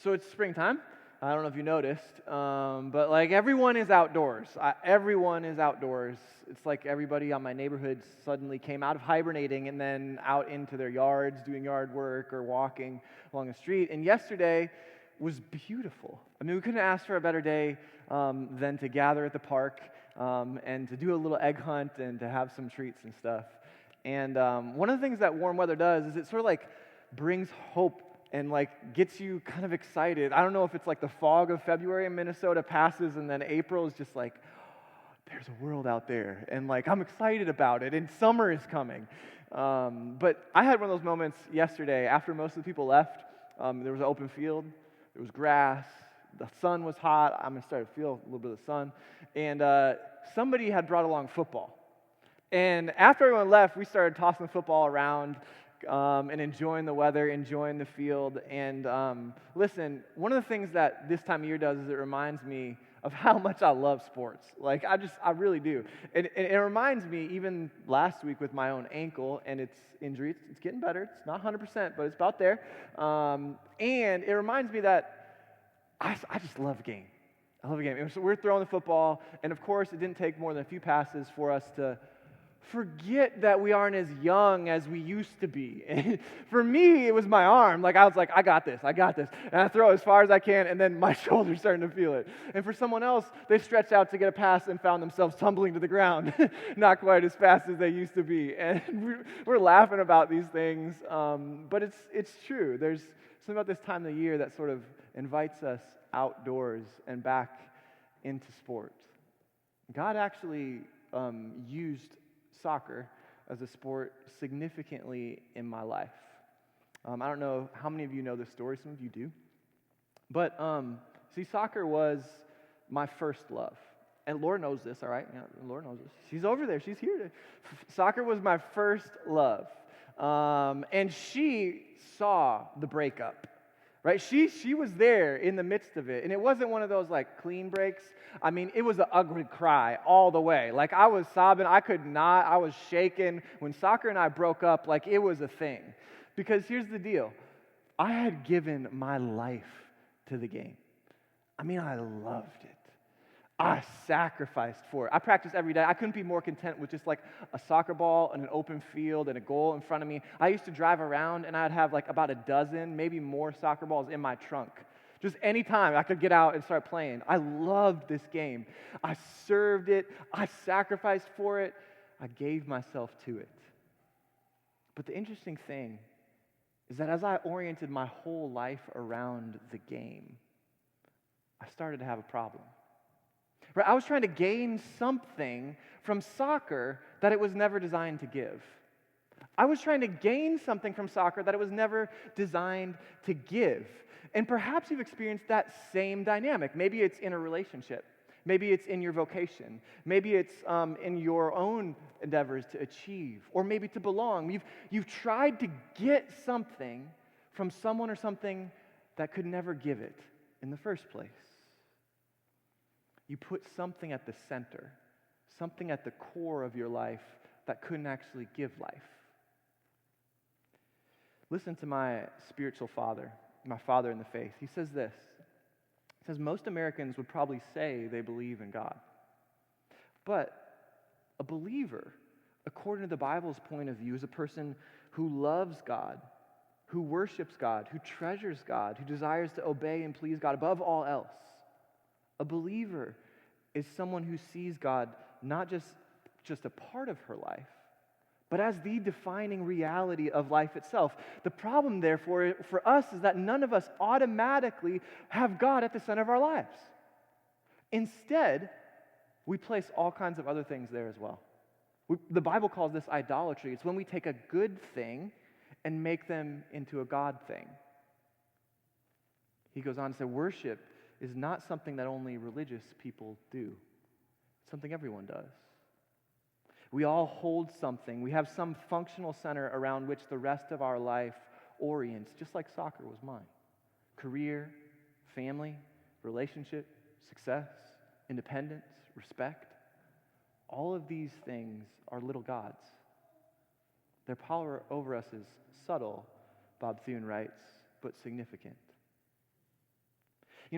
So it's springtime. I don't know if you noticed, but like everyone is outdoors. Everyone is outdoors. It's like everybody on my neighborhood suddenly came out of hibernating and then out into their yards doing yard work or walking along the street. And yesterday was beautiful. I mean, we couldn't ask for a better day than to gather at the park and to do a little egg hunt and to have some treats and stuff. And one of the things that warm weather does is it sort of like brings hope and like gets you kind of excited. I don't know if it's like the fog of February in Minnesota passes and then April is just like, there's a world out there. And like, I'm excited about it and summer is coming. But I had one of those moments yesterday after most of the people left. There was an open field, there was grass, the sun was hot. I'm starting to feel a little bit of the sun. And somebody had brought along football. And after everyone left, we started tossing the football around and enjoying the weather, enjoying the field. And listen, one of the things that this time of year does is it reminds me of how much I love sports. Like, I really do. And it reminds me, even last week with my own ankle and its injury, it's getting better. It's not 100%, but it's about there. And it reminds me that I just love a game. I love a game. And so we're throwing the football, and of course, it didn't take more than a few passes for us to forget that we aren't as young as we used to be. And for me, it was my arm. Like, I was like, I got this. And I throw as far as I can, and then my shoulder's starting to feel it. And for someone else, they stretched out to get a pass and found themselves tumbling to the ground, not quite as fast as they used to be. And we're laughing about these things, but it's true. There's something about this time of the year that sort of invites us outdoors and back into sport. God actually used soccer as a sport significantly in my life. I don't know how many of you know this story. Some of you do. But see, soccer was my first love. And Laura knows this, all right? Yeah, Laura knows this. She's over there. She's here. Soccer was my first love. And she saw the breakup. Right? She was there in the midst of it. And it wasn't one of those like clean breaks. I mean, it was an ugly cry all the way. Like, I was sobbing. I was shaking. When soccer and I broke up, like, it was a thing. Because here's the deal. I had given my life to the game. I mean, I loved it. I sacrificed for it. I practiced every day. I couldn't be more content with just like a soccer ball and an open field and a goal in front of me. I used to drive around and I'd have like about a dozen, maybe more soccer balls in my trunk. Just anytime I could get out and start playing. I loved this game. I served it. I sacrificed for it. I gave myself to it. But the interesting thing is that as I oriented my whole life around the game, I started to have a problem. Right? I was trying to gain something from soccer that it was never designed to give. I was trying to gain something from soccer that it was never designed to give. And perhaps you've experienced that same dynamic. Maybe it's in a relationship. Maybe it's in your vocation. Maybe it's in your own endeavors to achieve, or maybe to belong. You've tried to get something from someone or something that could never give it in the first place. You put something at the center, something at the core of your life that couldn't actually give life. Listen to my spiritual father, my father in the faith. He says this. He says, most Americans would probably say they believe in God. But a believer, according to the Bible's point of view, is a person who loves God, who worships God, who treasures God, who desires to obey and please God above all else. A believer is someone who sees God not just a part of her life, but as the defining reality of life itself. The problem, therefore, for us is that none of us automatically have God at the center of our lives. Instead, we place all kinds of other things there as well. The Bible calls this idolatry. It's when we take a good thing and make them into a God thing. He goes on to say, worship is not something that only religious people do. It's something everyone does. We all hold something. We have some functional center around which the rest of our life orients, just like soccer was mine. Career, family, relationship, success, independence, respect. All of these things are little gods. Their power over us is subtle, Bob Thune writes, but significant.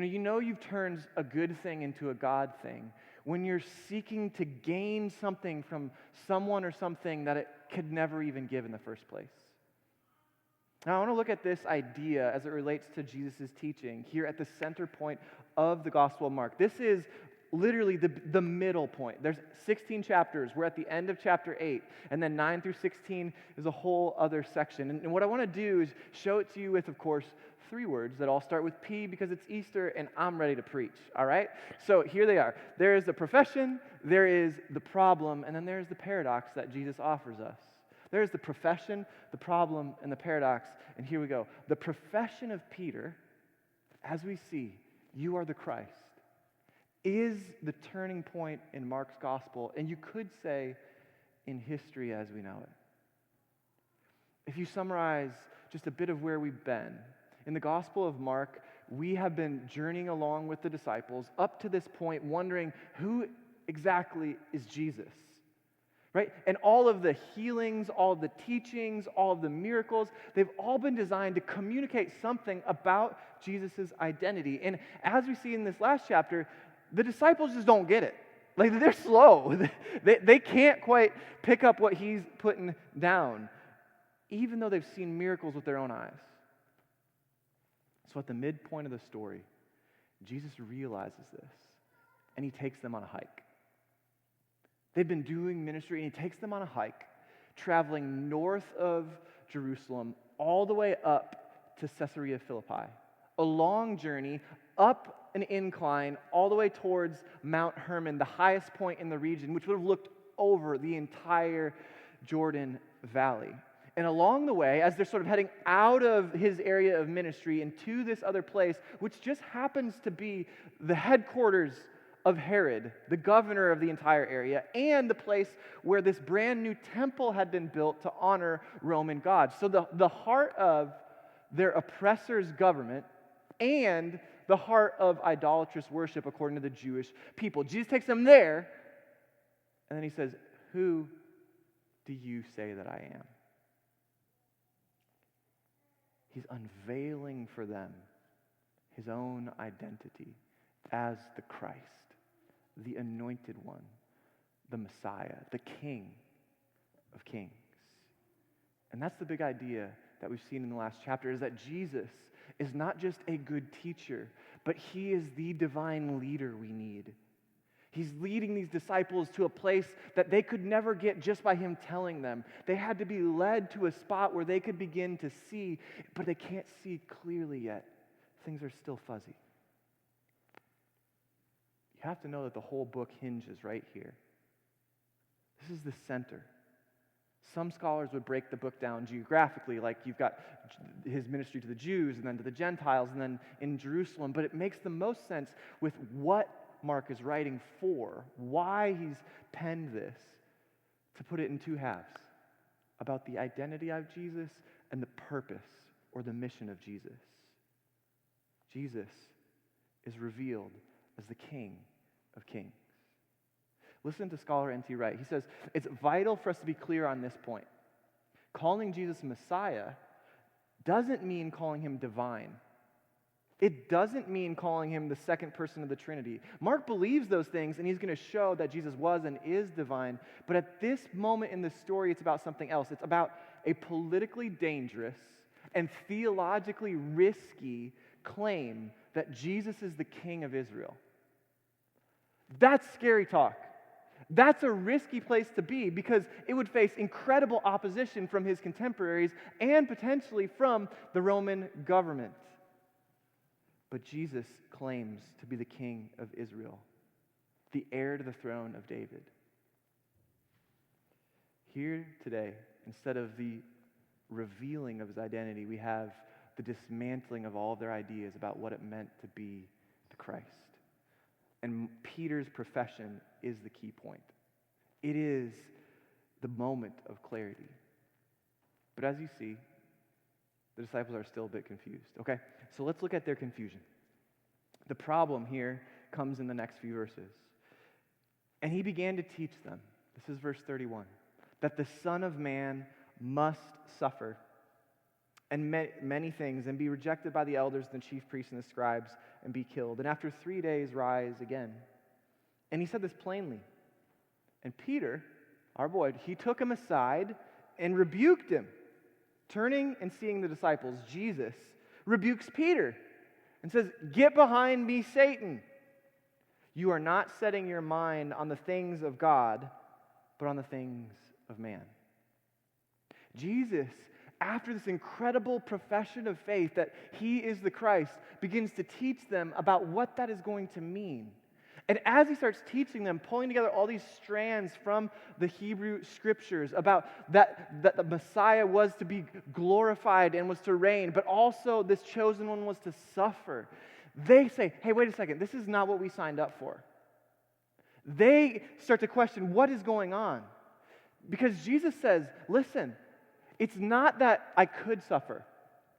You know you've turned a good thing into a God thing when you're seeking to gain something from someone or something that it could never even give in the first place. Now, I want to look at this idea as it relates to Jesus' teaching here at the center point of the Gospel of Mark. This is literally the middle point. There's 16 chapters. We're at the end of chapter 8, and then 9 through 16 is a whole other section. And what I want to do is show it to you with, of course, 3 words that all start with P because it's Easter and I'm ready to preach, all right? So here they are. There is the profession, there is the problem, and then there's the paradox that Jesus offers us. There's the profession, the problem, and the paradox, and here we go. The profession of Peter, as we see, you are the Christ, is the turning point in Mark's gospel, and you could say in history as we know it. If you summarize just a bit of where we've been, in the Gospel of Mark, we have been journeying along with the disciples up to this point, wondering who exactly is Jesus, right? And all of the healings, all of the teachings, all of the miracles, they've all been designed to communicate something about Jesus' identity. And as we see in this last chapter, the disciples just don't get it. Like, they're slow. They can't quite pick up what he's putting down, even though they've seen miracles with their own eyes. So at the midpoint of the story, Jesus realizes this, and he takes them on a hike. They've been doing ministry, and he takes them on a hike, traveling north of Jerusalem all the way up to Caesarea Philippi. A long journey up an incline all the way towards Mount Hermon, the highest point in the region, which would have looked over the entire Jordan Valley. And along the way, as they're sort of heading out of his area of ministry and to this other place, which just happens to be the headquarters of Herod, the governor of the entire area, and the place where this brand new temple had been built to honor Roman gods. So the heart of their oppressor's government and the heart of idolatrous worship according to the Jewish people. Jesus takes them there, and then he says, "Who do you say that I am?" He's unveiling for them his own identity as the Christ, the anointed one, the Messiah, the King of Kings. And that's the big idea that we've seen in the last chapter, is that Jesus is not just a good teacher, but he is the divine leader we need. He's leading these disciples to a place that they could never get just by him telling them. They had to be led to a spot where they could begin to see, but they can't see clearly yet. Things are still fuzzy. You have to know that the whole book hinges right here. This is the center. Some scholars would break the book down geographically, like you've got his ministry to the Jews and then to the Gentiles and then in Jerusalem, but it makes the most sense with what Mark is writing for, why he's penned this, to put it in 2 halves, about the identity of Jesus and the purpose or the mission of Jesus. Jesus is revealed as the King of Kings. Listen to scholar N.T. Wright. He says, it's vital for us to be clear on this point. Calling Jesus Messiah doesn't mean calling him divine. It doesn't mean calling him the second person of the Trinity. Mark believes those things, and he's going to show that Jesus was and is divine. But at this moment in the story, it's about something else. It's about a politically dangerous and theologically risky claim that Jesus is the King of Israel. That's scary talk. That's a risky place to be because it would face incredible opposition from his contemporaries and potentially from the Roman government. But Jesus claims to be the King of Israel, the heir to the throne of David. Here today, instead of the revealing of his identity, we have the dismantling of all of their ideas about what it meant to be the Christ. And Peter's profession is the key point. It is the moment of clarity. But as you see, the disciples are still a bit confused. Okay, so let's look at their confusion. The problem here comes in the next few verses. And he began to teach them, this is verse 31, that the Son of Man must suffer and many things, and be rejected by the elders and the chief priests and the scribes, and be killed. And after 3 days, rise again. And he said this plainly. And Peter, our boy, he took him aside and rebuked him. Turning and seeing the disciples, Jesus rebukes Peter and says, "Get behind me, Satan. You are not setting your mind on the things of God, but on the things of man." Jesus, after this incredible profession of faith that he is the Christ, begins to teach them about what that is going to mean. And as he starts teaching them, pulling together all these strands from the Hebrew Scriptures about that the Messiah was to be glorified and was to reign, but also this chosen one was to suffer, they say, hey, wait a second, this is not what we signed up for. They start to question what is going on. Because Jesus says, listen, it's not that I could suffer.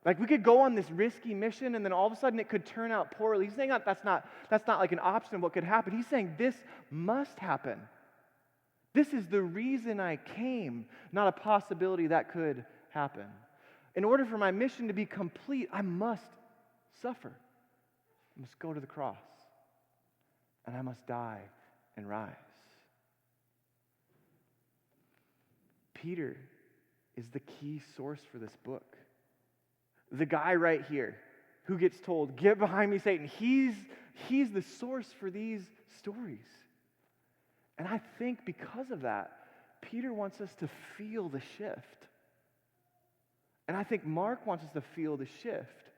Like, we could go on this risky mission and then all of a sudden it could turn out poorly. He's saying that's not like an option of what could happen. He's saying this must happen. This is the reason I came, not a possibility that could happen. In order for my mission to be complete, I must suffer. I must go to the cross. And I must die and rise. Peter is the key source for this book. The guy right here who gets told, "Get behind me, Satan," he's the source for these stories. And I think because of that, Peter wants us to feel the shift. And I think Mark wants us to feel the shift.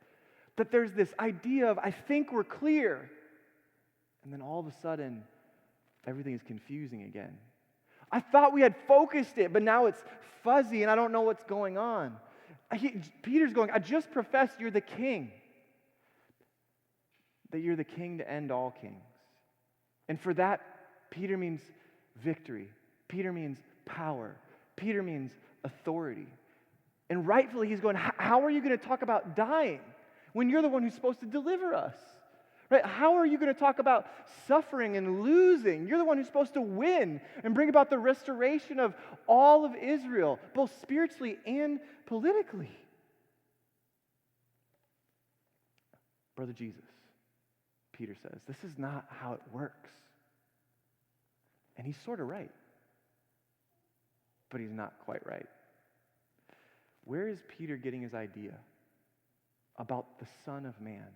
That there's this idea of, I think we're clear. And then all of a sudden, everything is confusing again. I thought we had focused it, but now it's fuzzy and I don't know what's going on. Peter's going, I just professed you're the king. That you're the king to end all kings. And for that, Peter means victory. Peter means power. Peter means authority. And rightfully he's going, how are you going to talk about dying when you're the one who's supposed to deliver us? Right? How are you going to talk about suffering and losing? You're the one who's supposed to win and bring about the restoration of all of Israel, both spiritually and politically. Brother Jesus, Peter says, this is not how it works. And he's sort of right. But he's not quite right. Where is Peter getting his idea about the Son of Man?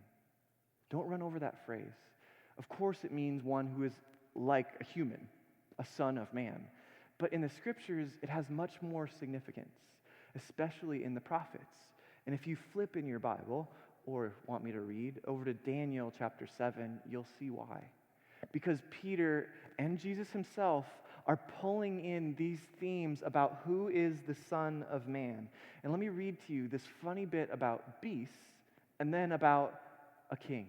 Don't run over that phrase. Of course it means one who is like a human, a son of man. But in the Scriptures, it has much more significance, especially in the prophets. And if you flip in your Bible, or want me to read, over to Daniel chapter 7, you'll see why. Because Peter and Jesus himself are pulling in these themes about who is the Son of Man. And let me read to you this funny bit about beasts and then about a king.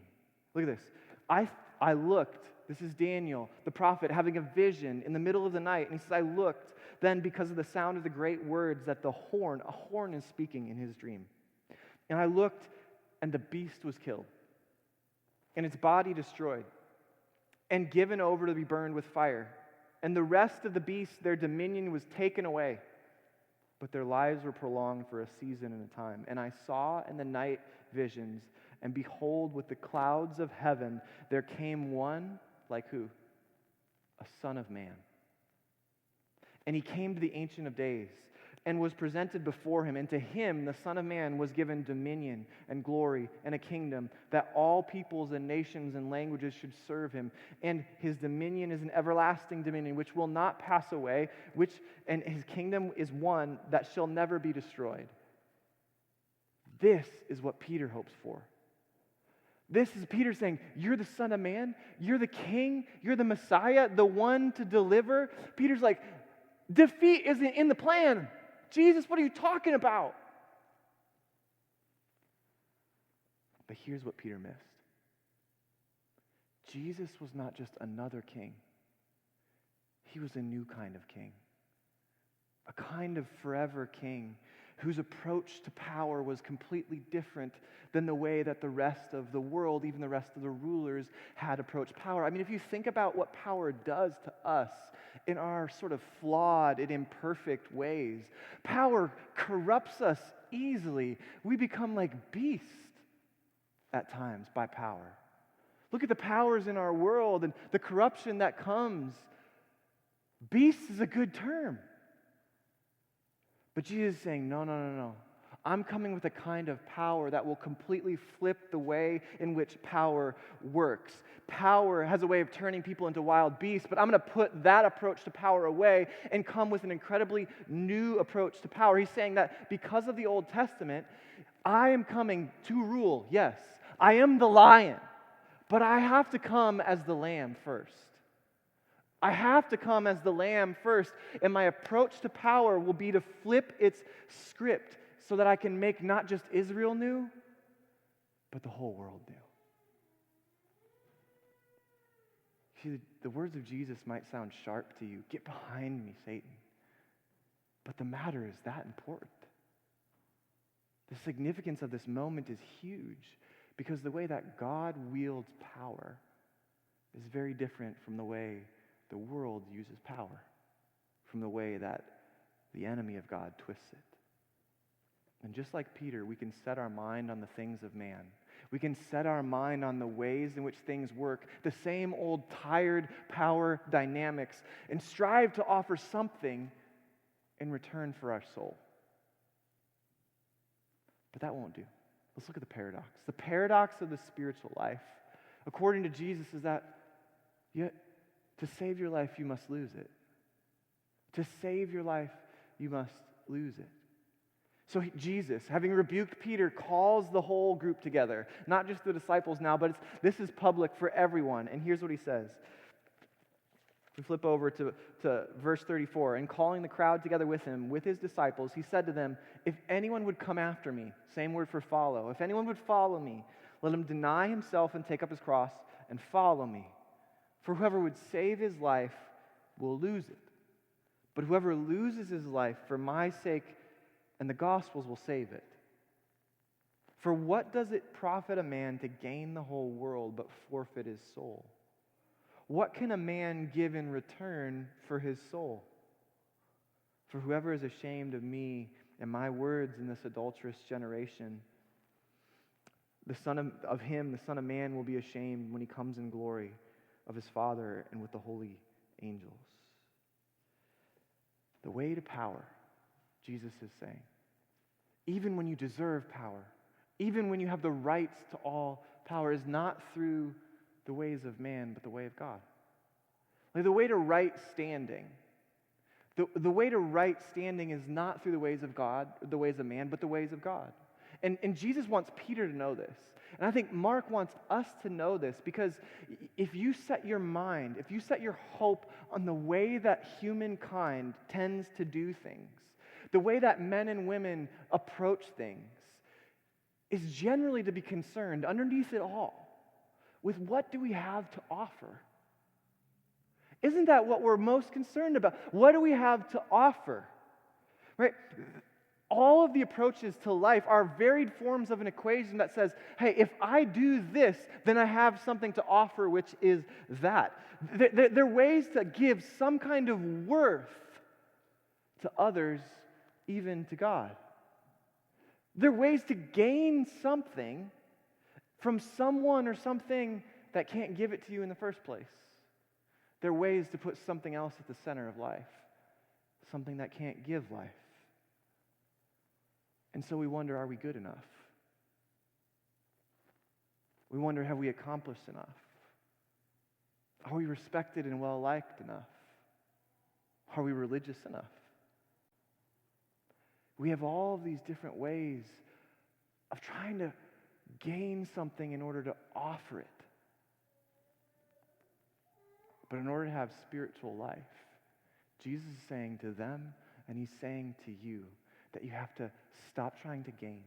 Look at this. I looked, this is Daniel, the prophet, having a vision in the middle of the night. And he says, I looked then because of the sound of the great words that a horn is speaking in his dream. And I looked, and the beast was killed, and its body destroyed, and given over to be burned with fire. And the rest of the beasts, their dominion was taken away, but their lives were prolonged for a season and a time. And I saw in the night visions, and behold, with the clouds of heaven, there came one, like who? A son of man. And he came to the Ancient of Days, and was presented before him. And to him, the Son of Man, was given dominion and glory and a kingdom, that all peoples and nations and languages should serve him. And his dominion is an everlasting dominion, which will not pass away, and his kingdom is one that shall never be destroyed. This is what Peter hopes for. This is Peter saying, you're the Son of Man, you're the King, you're the Messiah, the one to deliver. Peter's like, defeat isn't in the plan. Jesus, what are you talking about? But here's what Peter missed. Jesus was not just another king. He was a new kind of king. A kind of forever king whose approach to power was completely different than the way that the rest of the world, even the rest of the rulers, had approached power. I mean, if you think about what power does to us in our sort of flawed and imperfect ways, power corrupts us easily we become like beasts at times by power. Look at the powers in our world and the corruption that comes. Beast is a good term. But Jesus is saying, no, no, no, no. I'm coming with a kind of power that will completely flip the way in which power works. Power has a way of turning people into wild beasts, but I'm going to put that approach to power away and come with an incredibly new approach to power. He's saying that because of the Old Testament, I am coming to rule, yes. I am the lion, but I have to come as the lamb first. I have to come as the lamb first, and my approach to power will be to flip its script so that I can make not just Israel new, but the whole world new. See, the words of Jesus might sound sharp to you. Get behind me, Satan. But the matter is that important. The significance of this moment is huge because the way that God wields power is very different from the way the world uses power, from the way that the enemy of God twists it. And just like Peter, we can set our mind on the things of man. We can set our mind on the ways in which things work, the same old tired power dynamics, and strive to offer something in return for our soul. But that won't do. Let's look at the paradox. The paradox of the spiritual life, according to Jesus, is that to save your life, you must lose it. To save your life, you must lose it. So Jesus, having rebuked Peter, calls the whole group together. Not just the disciples now, but this is public for everyone. And here's what he says. We flip over to verse 34. And calling the crowd together with him, with his disciples, he said to them, if anyone would come after me, same word for follow, if anyone would follow me, let him deny himself and take up his cross and follow me. For whoever would save his life will lose it. But whoever loses his life for my sake and the gospel's will save it. For what does it profit a man to gain the whole world but forfeit his soul? What can a man give in return for his soul? For whoever is ashamed of me and my words in this adulterous generation, the Son of Man, will be ashamed when he comes in glory of his Father and with the holy angels. The way to power, Jesus is saying, even when you deserve power, even when you have the rights to all power, is not through the ways of man, but the way of God. Like the way to right standing. The way to right standing is not through the ways of God, the ways of man, but the ways of God. And Jesus wants Peter to know this. And I think Mark wants us to know this because if you set your mind, if you set your hope on the way that humankind tends to do things, the way that men and women approach things, is generally to be concerned underneath it all with what do we have to offer? Isn't that what we're most concerned about? What do we have to offer? Right? All of the approaches to life are varied forms of an equation that says, hey, if I do this, then I have something to offer, which is that. They're ways to give some kind of worth to others, even to God. They're ways to gain something from someone or something that can't give it to you in the first place. They're ways to put something else at the center of life, something that can't give life. And so we wonder, are we good enough? We wonder, have we accomplished enough? Are we respected and well-liked enough? Are we religious enough? We have all of these different ways of trying to gain something in order to offer it. But in order to have spiritual life, Jesus is saying to them, and he's saying to you, that you have to stop trying to gain.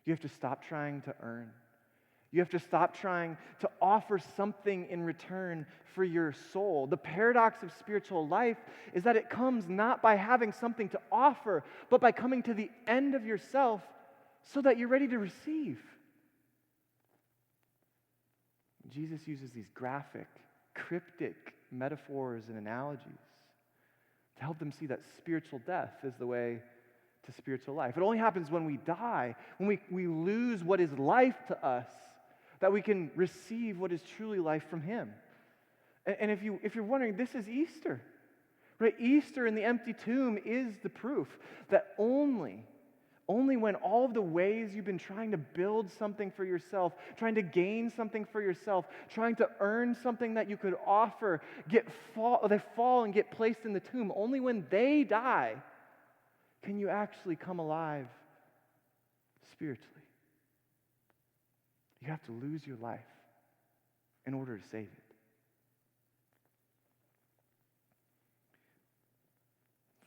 You have to stop trying to earn. You have to stop trying to offer something in return for your soul. The paradox of spiritual life is that it comes not by having something to offer, but by coming to the end of yourself so that you're ready to receive. Jesus uses these graphic, cryptic metaphors and analogies to help them see that spiritual death is the way to spiritual life. It only happens when we die, when we lose what is life to us, that we can receive what is truly life from Him. And if you're wondering, this is Easter, right? Easter in the empty tomb is the proof that only when all of the ways you've been trying to build something for yourself, trying to gain something for yourself, trying to earn something that you could offer, they fall and get placed in the tomb. Only when they die can you actually come alive spiritually. You have to lose your life in order to save it.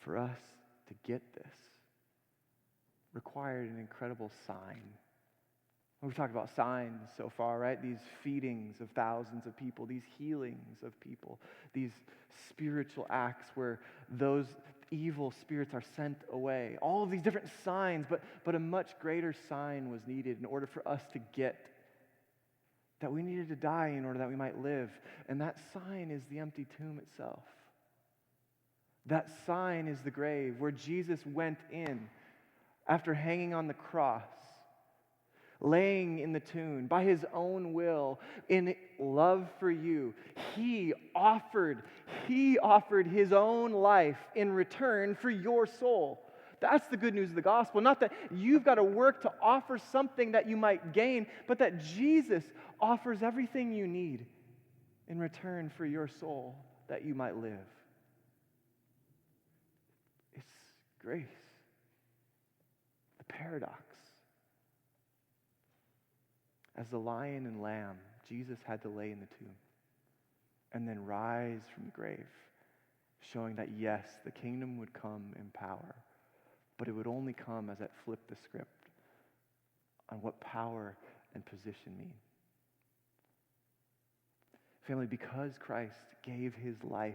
For us to get this required an incredible sign. We've talked about signs so far, right? These feedings of thousands of people, these healings of people, these spiritual acts where those evil spirits are sent away. All of these different signs, but a much greater sign was needed in order for us to get that we needed to die in order that we might live. And that sign is the empty tomb itself. That sign is the grave where Jesus went in after hanging on the cross, laying in the tomb by His own will, in love for you. He offered His own life in return for your soul. That's the good news of the gospel. Not that you've got to work to offer something that you might gain, but that Jesus offers everything you need in return for your soul that you might live. It's grace. The paradox. As the lion and lamb, Jesus had to lay in the tomb and then rise from the grave, showing that yes, the kingdom would come in power, but it would only come as it flipped the script on what power and position mean. Family, because Christ gave His life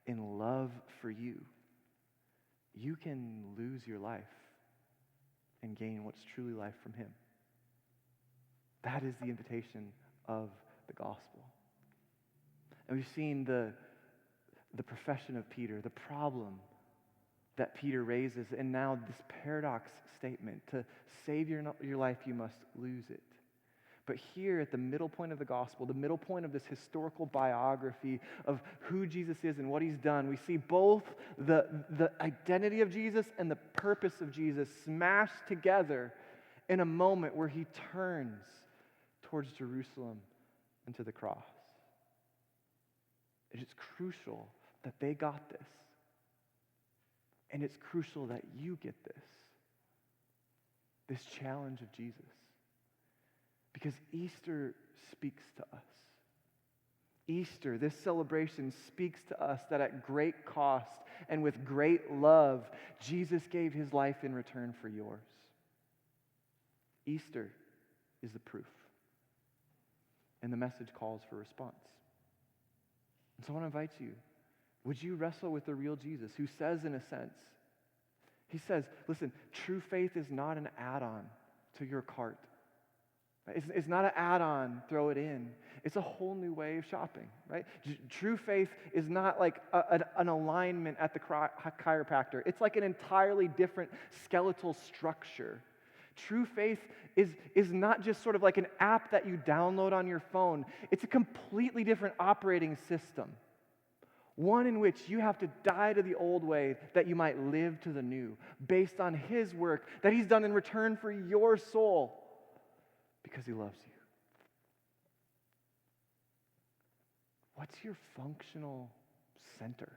in love for you, you can lose your life and gain what's truly life from Him. That is the invitation of the gospel. And we've seen the profession of Peter, the problem that Peter raises, and now this paradox statement: to save your life, you must lose it. But here at the middle point of the gospel, the middle point of this historical biography of who Jesus is and what He's done, we see both the identity of Jesus and the purpose of Jesus smashed together in a moment where He turns towards Jerusalem and to the cross. It is crucial that they got this. And it's crucial that you get this challenge of Jesus. Because Easter speaks to us. Easter, this celebration, speaks to us that at great cost and with great love, Jesus gave His life in return for yours. Easter is the proof. And the message calls for response. And so I want to invite you, would you wrestle with the real Jesus who says, in a sense, He says, listen, true faith is not an add-on to your cart. It's not an add-on, throw it in. It's a whole new way of shopping, right? True faith is not like an alignment at the chiropractor. It's like an entirely different skeletal structure. True faith is not just sort of like an app that you download on your phone. It's a completely different operating system. One in which you have to die to the old way that you might live to the new, based on His work that He's done in return for your soul, because He loves you. What's your functional center?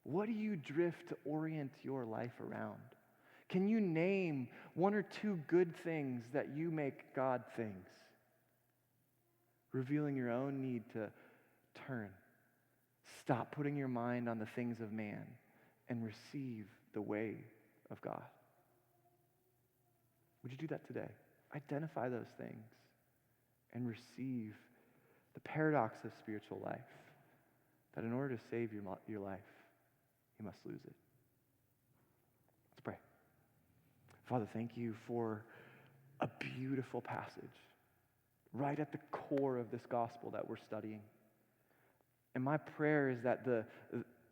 What do you drift to orient your life around? Can you name one or two good things that you make God things? Revealing your own need to turn. Stop putting your mind on the things of man and receive the way of God. Would you do that today? Identify those things and receive the paradox of spiritual life, that in order to save your life, you must lose it. Let's pray. Father, thank You for a beautiful passage right at the core of this gospel that we're studying. And my prayer is that the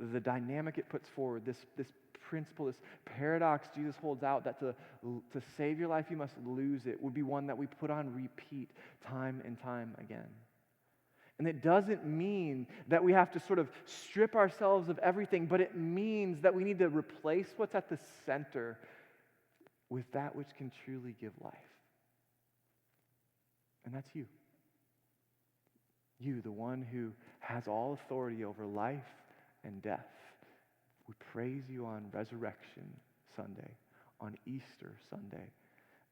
the dynamic it puts forward, this principle, this paradox Jesus holds out that to save your life you must lose it, would be one that we put on repeat time and time again. And it doesn't mean that we have to sort of strip ourselves of everything, but it means that we need to replace what's at the center with that which can truly give life. And that's you. You, the one who has all authority over life and death. We praise you on Resurrection Sunday, on Easter Sunday,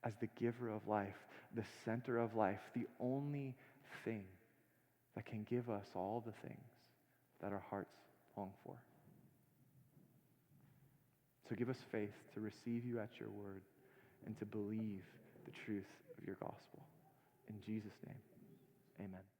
as the giver of life, the center of life, the only thing that can give us all the things that our hearts long for. So give us faith to receive you at your word and to believe the truth of your gospel. In Jesus' name, amen.